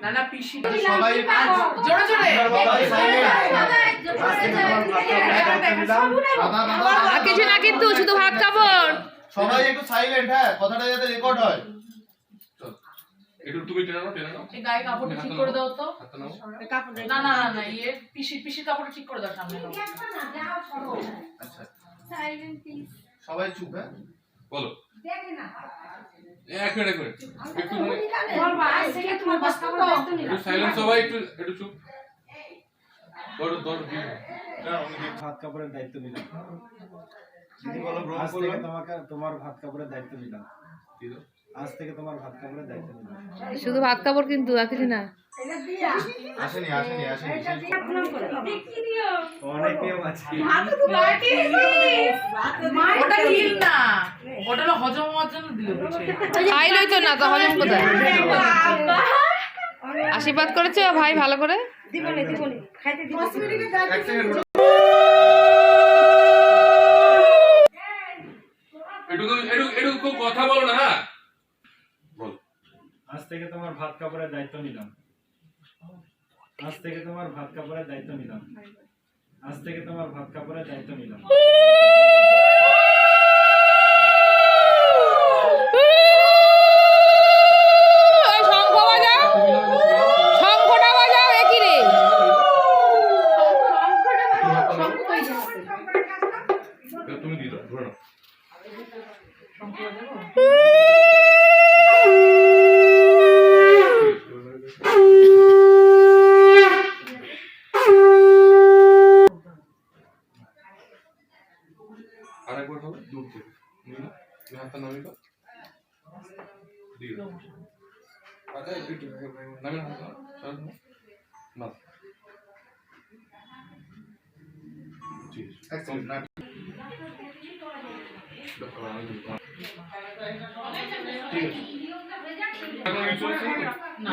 না না পিসি সবাই জোরে জোরে আর কিছু না কিন্তু শুধু ভাত কাপড়। সবাই একটু সাইলেন্ট, হ্যাঁ কথাটা যাতে রেকর্ড হয়। একটু তুমি টেনে নাও এই গায়ে কাপড়টা ঠিক করে দাও তো। হাতটা নাও। না না না না ইয়ে পিসির কাপড়টা ঠিক করে দাও সামনে নাও। আচ্ছা সাইলেন্ট প্লিজ। সবাই চুপ, হ্যাঁ বলো দেখে না এক মিনিট একটু বলবা আজ থেকে তোমার বস্তা করে দায়িত্ব নিলাম। একটু সাইলেন্ট সবাই একটু চুপ ধরো ভাত কাপড়ের দায়িত্ব নিলাম। দিদি বলো গ্রহণ আজ থেকে করলাম। তোমার ভাত কাপড়ের দায়িত্ব নিলাম। কি দাও আজ থেকে তোমার ভাত কাপড়ের দায়িত্ব নিলাম। শুধু ভাত কাপড় কিন্তু আর কিছু না। এটা দিয়া আসেনি আসেনি আসেনি এটা দিয়া প্রণাম করে দেখি দিও। অনেক নিয়ম আছে। ভাত তো বাকি দিস। ওটা ঢিল না, ওটা হলো হজম হওয়ার জন্য দিল খাইলই তো না, তো হজম কোথায়? আশীর্বাদ করেছে ভাই ভালো করে। দিবনি দিবনি খাইতে দিবনি। এক সেকেন্ড একটু কথা বলো না। হ্যাঁ বল আজ থেকে তোমার ভাত কাপড়ের দায়িত্ব নিলাম। আজ থেকে তোমার ভাত কাপড়ের দায়িত্ব নিলাম। আজ থেকে তোমার ভাত কাপড়ের দায়িত্ব নিলাম। শঙ্খ বাজাও, শঙ্খটা বাজাও। একই রে তুমি দিয়ে দাও ধরে নাও। আরেকবার হবে দূর থেকে নিয়ে নাও। তুমি হাতটা নামিয়ে দাও দিয়ে দাও। আরে একটু নামিয়ে নাও হাতটা না ঠিক এক সেকেন্ড না আছে এখন এই চলছে না।